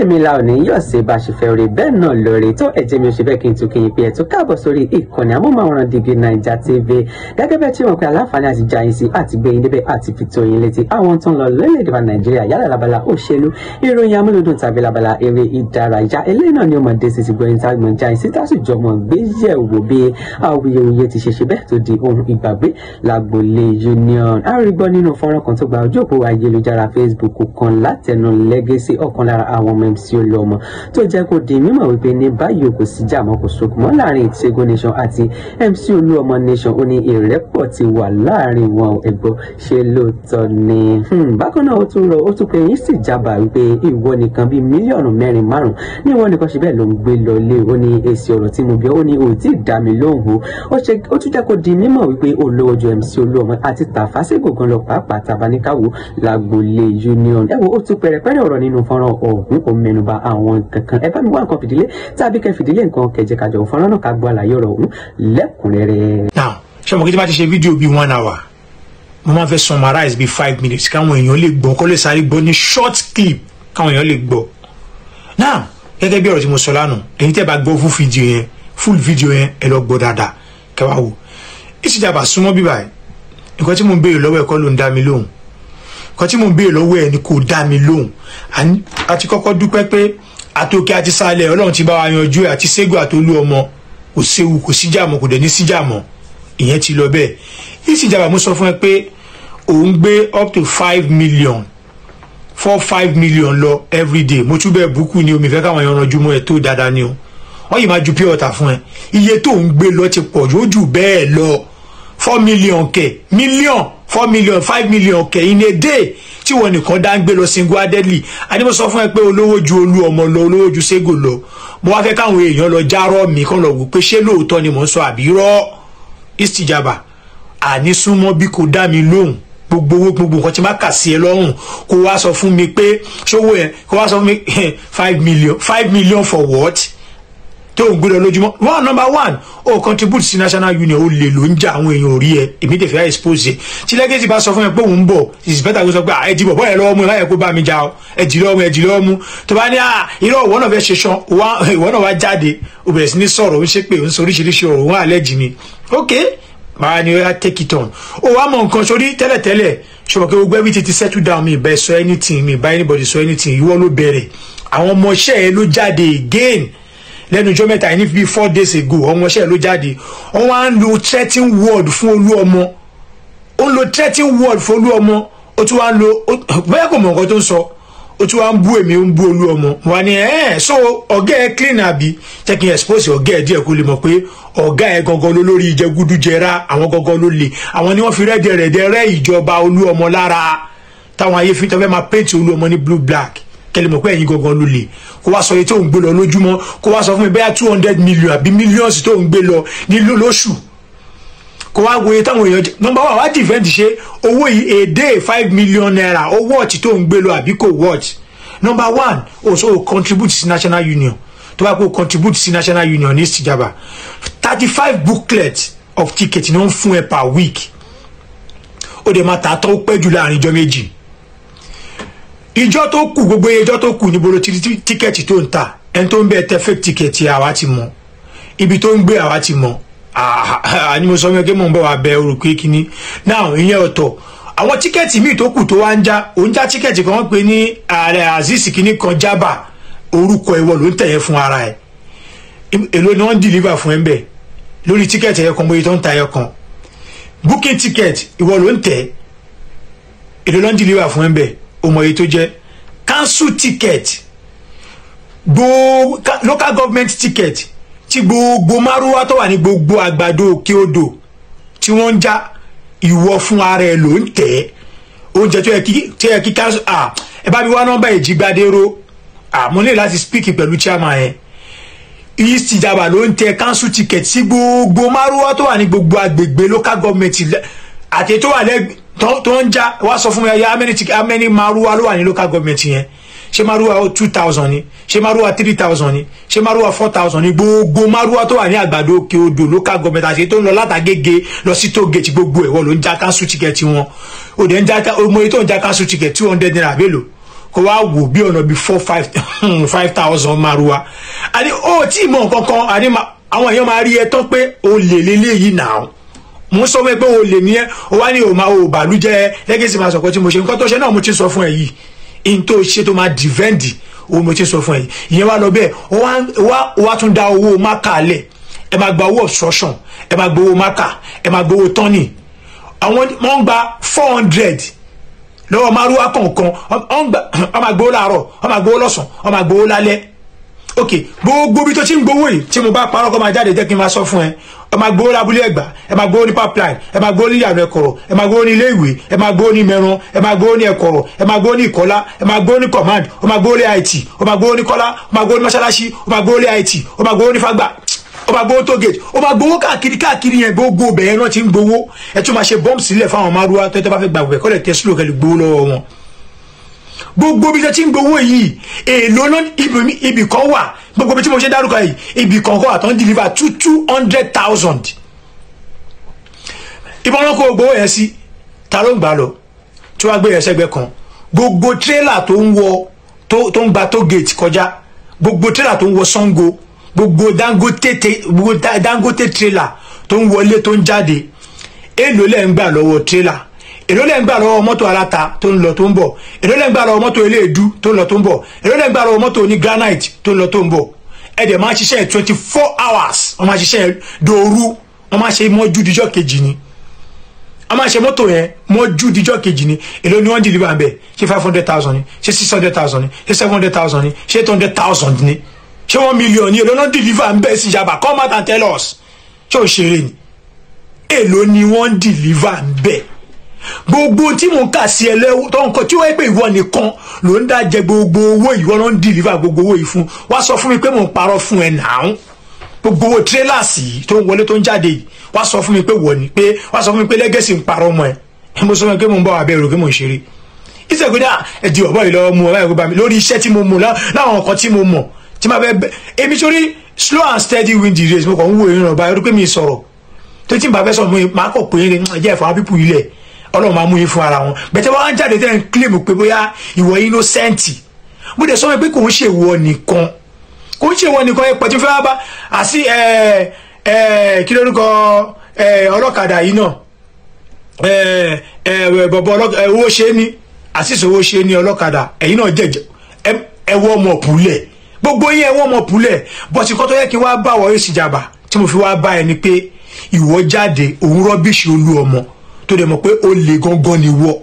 èmi la ò ní yọ̀ sí bá ṣe fẹ́ rí bẹ́ẹ̀ náà lórí tó ẹ̀jẹ̀ mi ò ṣe bẹ́ẹ̀ kí n tún kí n pé ẹ̀ tó káàbọ̀ sórí ìkànnì amóhùnmáwòrán Digi Naija TV gẹ́gẹ́ bẹ́ẹ̀ tí wọ́n pe aláǹfààní àti já yín sí àti gbé yín débẹ̀ àti fi tó yín létí àwọn tó ń lọ lórílẹ̀‐èdè wa Nàìjíríà yálà labala òṣèlú ìròyìn amúlùdùn tàbí labala eré ìdárayá eléyìí náà ni ó máa dé sí ti gbọ́yìn tá a gbọ́n já yín sí tásù jọmọ gbé yẹ̀wò bí awuyewuye ti ṣe bẹ́ẹ̀ tó di ohun ìgbàgbé lágbolé Union àrígbọ́ nínú fọ́nrán kan tó gba ojú òpó ayélujára Facebook kan látẹnu Legacy ọ̀kan lára àwọn MC Olúọmọ tó jẹ́ kó di mímọ̀ wípé ní báyìí kò sí jà mọ́ kò sókun mọ́ láàrin Ìṣẹ́gun Nation àti MC Olúọmọ Nation ó ní ìrẹ́pọ̀ ti wà láàrin wọn ẹ̀gbọ́ ṣe lóòótọ́ ni bákan náà ó tún pé yín sì jábà wípé ìwọ nìkan bíi mílíọ̀nù 4-5 ní ìwọ nìkan ṣe bẹ́ẹ̀ ló ń gbé lọ lé ó ní èsì ọ̀rọ̀ tí mo bí ó ní ò tí ì dá mi lóhùn ó tún jẹ́ kó di mímọ̀ wípé olówó ju MC Olúọmọ àti Tàfásígò gan lọ pàápàá tabaníkàwò lágbolé Union ẹ wo ó tún pẹ̀rẹ̀pẹ̀rẹ̀ ọ̀rọ̀ nínú fọ́nrán ọ̀hún kò mẹ́nuba àwọn kankan ẹ bá mi wá nǹkan fìdílé tàbí kẹ́ fìdílé nǹkan kẹjẹ kájọ fọ́nrán náà ká gbọ́ àlàyé ọ̀rọ̀ ọ̀hún lẹ́kùnrẹ́rẹ́. now ṣé mo kí tí bá ti ṣe fídíò bíi 1 hour mo máa fẹ́ summarize bíi 5 minutes káwọn èèyàn lè gbọ́ kó lè sáré gbọ́ ní short clip káwọn èèyàn lè gbọ́. now gẹ́gẹ́ bí ọ̀rọ̀ tí mo sọ lánàá ẹ̀yin tẹ́ bá gbọ́ full video yẹn ẹ lọ gbọ́ dáadáa kẹwàá wò ìsìjàmbá súnmọ́ bíbá ẹ̀ nǹkan tí mo ń béèrè lọ́wọ́ ẹ̀ kọ́ ló ń dá mi lóhùn nǹkan tí mo ń béèrè lọ́wọ́ ẹ̀ ni kò dá mi lóhùn àti kọ́kọ́ dúpẹ́ pé àtòkè àti sálẹ̀ Ọlọ́run ti bá wa yanjú ẹ̀ àti Ṣẹ́gun àti Olúọmọ kò séwu kò síjà mọ́ kò dẹ̀ ní síjà mọ́ ìyẹn ti lọ bẹ́ẹ̀ ìsìjàmbá mo sọ fún ẹ pé òun gbé up to 5 million 4-5 million lọ everyday mo tún bẹ́ẹ̀ búkú ni omi fẹ́ káwọn èèyàn ranjú mọ́ ẹ tó dáadáa ni o wọ́n yìí máa ju pure water fún ẹ iye tó ń gbé lọ ti pọ̀ jù bẹ́ẹ̀ lọ 4 million kẹ̀ million 4 million 5 million kẹ̀ in a day tí wọ́n nìkan dá ń gbé lọ single handedly àní mo sọ fún ẹ pé olówó ju Olúọmọ lọ olówó ju Ṣẹ́gun lọ mo wá fẹ́ káwọn èèyàn lọ járọ́ mi kán lọ wò pé ṣé lóòótọ́ ni mò ń sọ àbí rọ́ ìsìjàmbá àní súnmọ́ bí kò dá mi lóhùn gbogbo nǹkan tí máa kà sí ẹ lọ́rùn kó wá sọ fún mi pé ṣówó ẹ kó wá sọ fún mi 5 million for what tó ń gbọ́dọ̀ lójúmọ́ number one ó contribute sí national union ó lè ló ń jà àwọn èèyàn orí ẹ èmi tẹ̀ fẹ́ expose ẹ tí Legacy bá sọ fún ẹ pé òun ń bọ̀ it's better kó sọ pé ẹ di bọ̀bọ̀ ẹ lọ́wọ́ mú ẹ láyẹ̀ kó bá mi jà ọ ẹ dì lọ́wọ́ mú tó bá ní irọ́ ìwọ náà fẹ́ ṣe ṣan ìwọ náà wá jáde ó bẹ̀rẹ̀ sí ní sọ̀rọ̀ ó ń ṣe pé ó ń sọ oríṣiríṣi ọ̀rọ̀ wọn àlẹ́ jì ni okay màá ní ó take it on ó wá mọ nǹkan sórí tẹ́lẹ̀tẹ́lẹ̀ ṣùgbọ́n pé gbogbo everything ti settle down mi ìbá ẹ sọ anything mi ìbá anybody sọ anything ìwọ ló bẹ̀rẹ̀ àwọn ọmọọṣẹ́ ẹ ló jáde again lẹ́nu ọjọ́ mẹ́ta yìí ní bíi 4 days ago ọmọọṣẹ́ ẹ ló jáde wọ́n wá ń lo threatening word fún Olúọmọ ó ń lo threatening word fún Olúọmọ ó tún wá ń lo bẹ́ẹ̀ kò mọ̀ nǹkan tó ń sọ ó tún wá ń bú èmi ó ń bú Olúọmọ wà ní so ọ̀gá ẹ clean àbí jẹ́ kí n expose ọ̀gá ẹ díẹ̀ kó lè mọ̀ pé ọ̀gá ẹ gangan ló lórí ìjẹgúdújẹrá àwọn gangan ló lè àwọn ni wọ́n fi rẹ́dẹ̀rẹ̀dẹ̀ rẹ́ ìjọba Olúọmọ lára táwọn ayé fi tọ́fẹ́ máa paint Olúọmọ ní blue black kẹlẹ́ mọ̀ pé ẹ̀yin gangan ló lè kó wá sọ èyí tó ń gbé lọ lójúmọ́ kó wá sọ fún mi bẹ́ẹ̀ 200 million àbí millions tó ń gbé lọ ní lóṣù kó wá wo iye táwọn èèyàn number one wá defend ṣe owó yìí a day 5 million naira ó watch tó ń gbé lọ àbí kò watch number one also contribute sí national union tó bá kó contribute sí national union ní ìsìjàmbá 35 booklet of ticket ní wọ́n fún ẹ per week ó dẹ̀ máa tà tó pẹ́ jù láàrin ìjọ méjì ìjọ tó kù gbogbo ìjọ tó kù níbo ló ti tíkẹ́ẹ̀tì tó ń ta ẹni tó ń bẹ tẹ fake tíkẹ́ẹ̀tì àwa ti mọ̀ ibi tó ń gbé àwa ti mọ̀ ni mo sọ fún ẹ pé mò ń bọ̀ wá bẹ orúkọ kíní náà ìyẹn ọ̀tọ̀ àwọn tíkẹ́ẹ̀tì míì tó kù tó wá ń já òun já tíkẹ́ẹ̀tì kan wọ́n pè ní ààrẹ Azeez kíní kan jábà orúkọ ìwọ ló ń tẹ̀yẹ fún ara ẹ̀ èló ni wọ́n ń deliver fún ẹ ń bẹ̀ lórí tíkẹ́ẹ̀tì ẹ̀yọ kan bóyá tó ń ta ẹ̀yọ kan booking ticket ìwọ ló ń tẹ̀ èló ló ń deliver fún ẹ ń bẹ̀ ọmọ yìí tó jẹ́ council ticket gbogbo local government ticket tí gbogbo márùwá tó wà ní gbogbo àgbàdo òkè odò tí wọ́n ń já ìwọ fún ara ẹ ló ń tẹ̀ oúnjẹ tó yẹ kí council ẹ bá mi wá nọ́mbà Èjìgbadéró mo ní láti speak pẹ̀lú chairman ẹ ìsìjàmbá ló ń tẹ̀ council ticket sí gbogbo márùwá tó wà ní gbogbo àgbègbè local government àti tó wà lẹ́gbẹ̀ẹ́ tó ń já wá sọ fún mi ẹ̀yà how many maruwa ló wà ní local government yẹn ṣé maruwa 2000 ni ṣé maruwa 3000 ni ṣé maruwa 4000 ni gbogbo maruwa tó wà ní àgbàdo òkè odò local government àti tó ń lọ látàgége lọ sí tógèjì gbogbo ẹ̀wọ̀ ló ń já council ticket wọn ò dẹ̀ ń já ọmọ yìí tó ń já council ticket 200 naira àbẹ́lò kó wá wò bí ọ̀nà bí 5,000 márúwá àní ó tí mọ̀ kankan àní àwọn èèyàn máa rí ẹ tán pé o lè lélẹ́yìí náà mo sọ pé o lè ní ẹ o wá ní o máa o bàlújẹ́ lẹ́gẹ̀ẹ́sì máa sọ̀kọ́ tí mo ṣe nǹkan tó ṣe náà mo ti sọ fún ẹ yìí in tó ṣe tó máa dìvẹ́ǹdì o mo ti sọ fún ẹ yìí ìyẹn wá lọ bẹ́ẹ̀ o wá tún dá owó máka lẹ̀ ẹ máa gba owó obstruction ẹ máa gba owó máka ẹ máa gba owó tọ́nì àwọn wọ́n gba 400 lọ́wọ́ márúwá kọ̀ọ̀kan wọ́n máa gbowó láàárọ̀ wọ́n máa gbowó lọ́sàn wọ́n máa gbowó lálẹ́ ok gbogbo bí tó ti ń gbowó yìí tí mo bá parọ́ kọ́ máa jáde jẹ́ kí n máa sọ fún ẹ ẹ máa gbowó lábúlé Ẹ̀gbá ẹ máa gbowó ní pipeline ẹ máa gbowó ní Ìyànà Ẹ̀kọ̀rọ̀ ẹ máa gbowó ní ilé ìwé ẹ máa gbowó ní Mẹ́ran ẹ máa gbowó ní Ẹ̀kọ̀rọ̀ ẹ máa gbowó ní Ìkọ́lá ẹ máa gbowó ní command ó máa gbowó ní IT ó máa gbowó ní Kọ́lá ó máa gbowó ní mọ́ṣáláṣí ó máa gbowó ní IT ó máa gbowó ní Fágbà ó máa gbowó tó gate ó máa gbowó káàkiri yẹn gbogbo bẹ̀yẹn náà ti ń gbowó ẹ tún máa ṣe bọ́ọ̀mù sílẹ̀ fáwọn márúwá tó tẹ́ bá fẹ́ gbàgbẹ́ kọ́lẹ̀ tẹ́ sílò kẹ́lẹ̀ gbowó lọ́wọ́ wọn gbogbo bí tí ń gbowó yìí èlò náà ibì kan wà gbogbo bí tí mo ṣe dárúkọ yìí ibì kan wà tó ń deliver 200,000 ìbọn náà kó gbowó yẹn sí ta ló ń gbà lọ tí wàá gbé yẹn sẹ́gbẹ́ kan gbogbo tírélà tó ń wọ tó ń gba tó gate kọjá gbogbo tírélà tó ń wọ Sango gbogbo Dangote tírélà tó ń wọlé tó ń jáde èlò lẹ́ ń gbà lọ́wọ́ tírélà èló lẹ́ ń gbà lọ́wọ́ mọ́tò aláta tó ń lọ tó ń bọ̀ èló lẹ́ ń gbà lọ́wọ́ mọ́tò eléèdú tó ń lọ tó ń bọ̀ èló lẹ́ ń gbà lọ́wọ́ mọ́tò oní granite tó ń lọ tó ń bọ̀ ẹ̀dẹ̀ máa ṣiṣẹ́ 24 hours wọ́n máa ṣiṣẹ́ dòru wọ́n máa ṣe mọ́jú díjọ́ kejì ni wọ́n máa ṣe mọ́tò yẹn mọ́jú díjọ́ kejì ni èló ni wọ́n deliver ń bẹ̀ ṣe 500,000 ni ṣe 600,000 ni ṣe 700,000 ni ṣe 800,000 ni ṣe 1 million ni èló náà deliver ń bẹ̀ sí Ìjàmbá come out and tell us ṣé ò ṣeré ni èló ni wọ́n deliver ń bẹ̀ gbogbo tí mo ń kà sí ẹlẹ́wọ́ tó ń kọ tí wọ́n pè ìwọ nìkan ló ń dájẹ́ gbogbo owó ìwọ ló ń deliver gbogbo owó yìí fún wá sọ fún mi pé mò ń parọ́ fún ẹ náà gbogbo owó tírélàsì yìí tó ń wọlé tó ń jáde yìí wá sọ fún mi pé wọ̀ ni pé wá sọ fún mi pé Legacy ń parọ́ mọ́ ẹ mo sọ fún mi pé mò ń bá wa bẹ̀rù pé mò ń ṣeré ìṣègùn náà ẹ̀dì ọ̀bọ̀ yìí lọ́wọ́ mu ọ̀bá yìí kó bá mi lórí iṣẹ́ tí mo mọ̀ láwọn nǹkan tí mo mọ̀ tí máa fẹ́ èmi sórí slow and steady win the race mo kàn ń wo ìrìn ọ̀bá yìí pé mi sọ̀rọ̀ tó tí n bá fẹ́ sọ̀rọ̀ mo máa kọ̀ pé ẹ̀jẹ̀ ẹ̀fọ́ àwọn pípù yìí lẹ̀ Ọlọ́run máa mú yín fún ara wọn bẹ̀tẹ̀ wọ́n á jáde tẹ́ ń claim pé bóyá ìwọ innocent mo dẹ̀ sọ pé kò ń ṣe ìwọ nìkan ẹ̀pọ̀ tí fẹ́ wá bá àti kí lórúkọ ọlọ́kadà yìí náà bọ̀bọ̀ owó ṣe ní àṣìṣe owó ṣe ní ọlọ́kadà ẹ̀yìn náà jẹ̀jẹ̀ ẹwọ́ ọmọ púlẹ̀ gbogbo yín ẹwọ́ ọmọ púlẹ̀ bọ́sì kọ́ tó yẹ kí wọ́n bá wọ́ Èsì Ìjàmbá tí mo fi wá bá ẹni pé ìwọ jáde òun rọ́bìṣì olú ọmọ tó dẹ̀ mọ̀ pé ó le gangan ni wọ́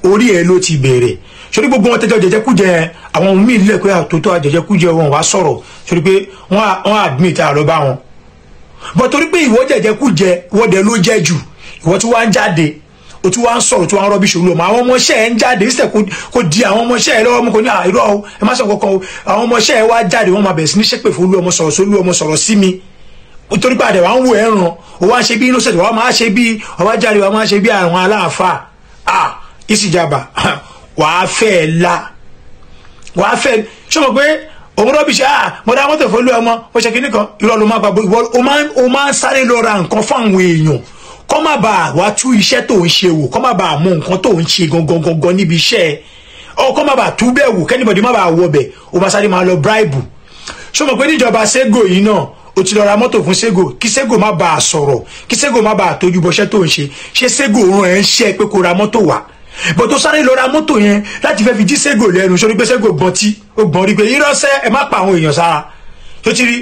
orí ẹ̀ ló ti bẹ̀rẹ̀ sórí gbogbo wọn tẹ́jọ́ jẹjẹkújẹ àwọn ohun míì lẹ̀ pé àtòtò àjẹjẹkújẹ wọn wá sọ̀rọ̀ sórí pé wọ́n admit àlọ́ bá wọn bọ̀ torí pé ìwọ jẹjẹkújẹ wọ́dẹ ló jẹ́ jù ìwọ tí wọ́n ń jáde o tí wọ́n ń sọ̀rọ̀ tí wọ́n ń rọ́bí ṣòro lọ́mọ àwọn ọmọọṣẹ́ ẹ̀ ń jáde sísẹ̀ kò di àwọn ọmọọṣẹ́ ẹ̀ lọ́wọ́ mú kò ní àìrọ́ o ẹ má sọ kankan o àwọn ọmọọṣẹ́ ẹ̀ wá jáde wọ́n máa bẹ̀rẹ̀ sí ní ṣépè fún Olúọmọ sọ̀rọ̀ sí Olúọmọ sọ̀rọ̀ sí mi torí pé àdẹ̀wà ń wò ẹ̀ ràn o wá ṣe bí innocent wọ́n máa ṣe bí ọwá jáde wọ́n máa ṣe bí àwọn aláàfáà Èsì Ìjàmbá wàá fẹ́ la wàá fẹ́ ṣọmọ pé òun rọ́bì ṣe mo dá mọ́tò fún Olúọmọ ó ṣe kíní kan irọ́ ló máa gbàgbọ́ ìwọ o máa ń sáré lọ ra nǹkan fún àwọn èèyàn kọ́ má bàa wá tú iṣẹ́ tó ń ṣe wò kọ́ má bàa mọ nǹkan tó ń ṣe gangan níbi iṣẹ́ ẹ kọ́ má bàa tú bẹ́ẹ̀ wò kẹ́nìbọ̀dì má bàa wọ bẹ̀ o máa sáré máa lọ bribe ṣọmọ pé níjọba Sego yìí náà o ti lọ ra mọ́tò fún Sego kí Sego má bàa sọ̀rọ̀ kí Sego má bàa tójú bọ́ṣẹ́ tó ń ṣe Sego rán ẹ̀ ń ṣe pé kó ra mọ́tò wá bó tó sáré lọ ra mọ́tò yẹn láti fẹ́ fi jí Sego lẹ́nu sórí pé Sego gbọ́n tí ó gbọ́n rí pé irọ́sẹ́ ẹ má pa àwọn èèyàn sára tó ti rí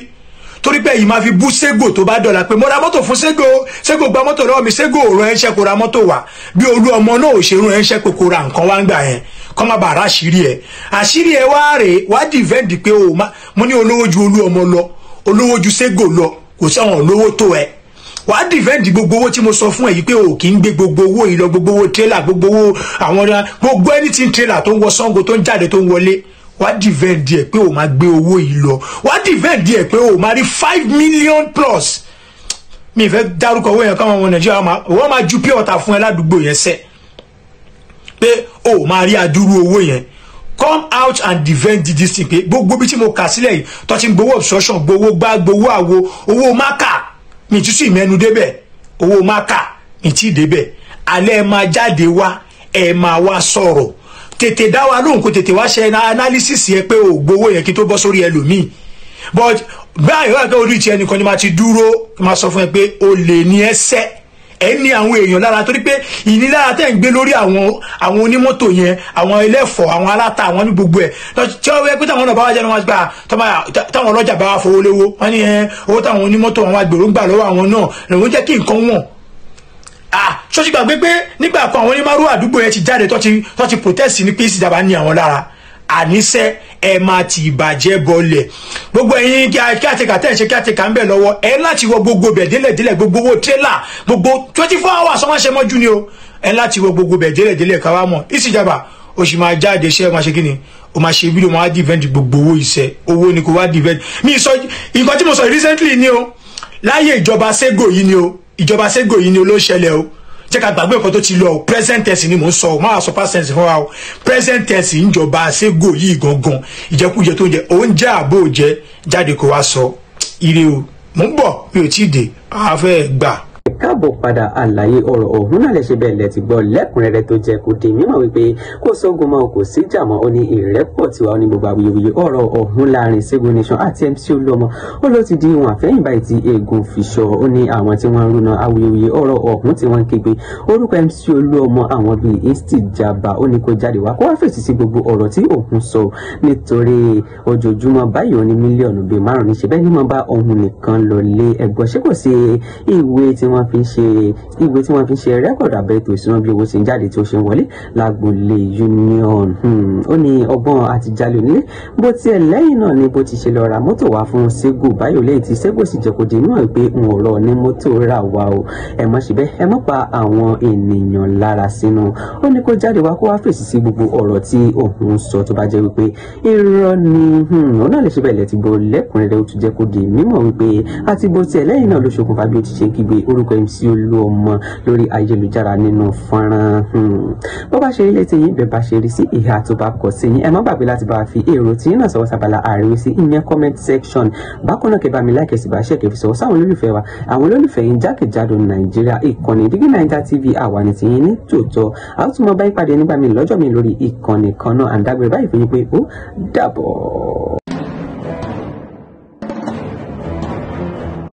torí pé yìí máa fi bú Sego tó bá dọ̀la pé mo ra mọ́tò fún Sego gba mọ́tò lọ́wọ́ mi Sego rán ẹ̀ ń ṣe kó ra mọ́tò wá bí Olúọmọ náà ò ṣe rán ẹ̀ ń ṣe kó ra nǹkan wá ń gbà yẹn kọ́ má bàa ráṣírí ẹ̀ àṣírí ẹ̀ wá rèé wá dìvẹ́ǹdì pé mo ní olówó ju Olúọmọ lọ olówó ju Sego lọ kò sí àwọn olówó tó ẹ wàá dìvẹ́ǹdì gbogbo owó tí mo sọ fún ẹ yìí pé o kì í gbé gbogbo owó yìí lọ gbogbo owó tírélà gbogbo owó àwọn gbogbo anything tírélà tó ń wọ Sango tó ń jáde tó ń wọlé wàá dìvẹ́ǹdì ẹ pé o máa gbé owó yìí lọ wàá dìvẹ́ǹdì ẹ pé o máa rí 5 million plus mi fẹ́ dárúkọ owó yẹn káwọn ọmọ Nàìjíríà wọ́n máa ju pure water fún ẹ ládùúgbò yẹn sẹ́ pé o máa rí adúrú owó yẹn come out and defend this thing pé gbogbo bí tí mo kà sílẹ̀ yìí tó ti ń gbowó obstruction gbowó gbá gbowó àwo owó máka mi tútù ìmẹ́nu débẹ̀ owó máka mi tí débẹ̀ alẹ́ máa jáde wá ẹ máa wá sọ̀rọ̀ tètè dá wa lóhùn kó tètè wá ṣe analysis yẹn pé o gbowó yẹn kí tó bọ́ sórí ẹlòmíì but báyìí wà pé orí ti ẹnìkan ni máa ti dúró máa sọ fún ẹ pé o lè ní ẹsẹ̀ ẹ ní àwọn èèyàn lára torí pé ìnilára tẹ́ ń gbé lórí àwọn onímọ́tò yẹn àwọn ẹlẹ́fọ̀ àwọn aláta àwọn ní gbogbo ẹ̀ tí ó wẹ́ pé táwọn ọ̀nà bá wá jẹ́ wọn gbà táwọn ọlọ́jà bá wá fowó léwó wọ́n ní owó táwọn onímọ́tò wọn wá gbèrò ń gbà lọ́wọ́ àwọn náà lòun jẹ́ kí nǹkan wọ̀n ṣọ́ọ́ṣì gbàgbé pé nígbà kan àwọn onímọ̀rú àdúgbò yẹn ti jáde tó ti protest ní pé ìsìjàmbá ní àwọn lára àníṣe ẹ máa ti ìbàjẹ́ bọlẹ̀ gbogbo ẹ̀yin kí àtẹ̀kà tẹ̀ ń ṣe kí àtẹ̀kà ń bẹ̀ lọ́wọ́ ẹ láti wọ gbogbo bẹ̀ délẹ̀ gbogbo owó tírélà gbogbo 24 hours ọmọ ṣe mọ́jú ni o ẹ láti wọ gbogbo bẹ̀ délẹ̀ ká wá mọ̀ ìsìjàmbá o sì máa jáde ṣe máa ṣe kí ni o máa ṣe fídíò máa dìvẹ́ǹdì gbogbo owó iṣẹ́ owó ni kò wá dìvẹ́ǹdì mi sọ nǹkan tí mo sọ recently ni o láyé ìjọba Sego yìí ni o ló ṣẹlẹ̀ o jẹ́ ká gbàgbé nǹkan tó ti lọ present tense ni mò ń sọ máa sọ past tense fún wa o present tense ìjọba Sego yìí gangan ìjẹkújẹ tó ń jẹ oúnjẹ àbò jẹ jáde kó wá sọ ire o mò ń bọ̀ bí o tí ì dé àfẹ́ gbà. káàbọ̀ padà àlàyé ọ̀rọ̀ ọ̀hún náà lè ṣe bẹ́ẹ̀ lẹ́ti gbọ́ lẹ́kùnrẹ́rẹ́ tó jẹ́ kó di mímọ̀ wípé kò sógun mọ́ kò sí ìjà mọ́ ó ní ìrẹ́pọ̀ tiwa ó ní gbogbo awuyewuye ọ̀rọ̀ ọ̀hún láàrin Sego Nation àti MC Olúọmọ ó ló ti di ohun àfẹ́yìnbá tí eegun fi ṣọ ó ní àwọn tí wọ́n ń rúná awuyewuye ọ̀rọ̀ ọ̀hún tí wọ́n ń képe orúkọ MC Olúọmọ àwọn bíi Istijaba ó ní kó jáde wá kó wá fèsì sí gbogbo ọ̀rọ̀ tí òun sọ nítorí ojoojúmọ́ báyìí ó ní mílíọ̀nù bíi 5 ní ṣe bẹ́ẹ̀ ni mo bá òun nìkan lọ lé ẹ̀gbọ́n ṣé kò sí ìwé tí wọ́n fi ń ṣe rẹ́kọ̀dù abẹ́ ètò ìṣúná bí owó ṣe ń jáde tí ó ṣe ń wọlé lágbolé union ó ní ọgbọ́n àtijalè onílé bó tiẹ̀ lẹ́yìn náà ni bó ti ṣe lọ ra mọ́tò wá fún Sego báyò lẹ́yìn tí Sego sì jẹ́ kó di inú ẹ̀ pé n ò rọ ní mọ́tò rà wá o ẹ mọ̀ síbẹ̀ ẹ mọ̀ pa àwọn ènìyàn lára sínú ó ní kó jáde wá kó wá fèsì sí gbogbo ọ̀rọ̀ tí òun sọ tó bá jẹ́ wípé irọ́ ni ó náà lè ṣe bẹ́ẹ̀ lẹ́ti gbọ́ lẹ́kùnrẹ́rẹ́ ó tún jẹ́ kó di mímọ̀ wípé àti bó tiẹ̀ lẹ́yìn náà ló ṣokùnfà bí ó ti ṣe ń kígbe orúkọ MC Olúọmọ lórí ayélujára nínú fọ́nrán bó bá ṣe ilé tí yín bẹ́ẹ̀ bá ṣe rí sí ìhà tó bá kọ sí yín ẹ má gbàgbé láti bá fi èrò tí yín náà sọwọ́ sábàlá àríwí sí ìyẹn comment section bákan náà kẹ́ bá mi láìkẹ́ sí bá ṣe kẹ́ fi sọwọ́ sáwọn olólùfẹ́ wa àwọn olólùfẹ́ yín jákèjádò Nàìjíríà ìkànnì Dígí Naija TV àwa ní tiyín ní tòótọ́ a ó tún mọ bá ìpàdé nígbà mi lọ́jọ́ mi lórí ìkànnì kan náà àǹdágbére báyìí fún yín pé ó dàbọ̀.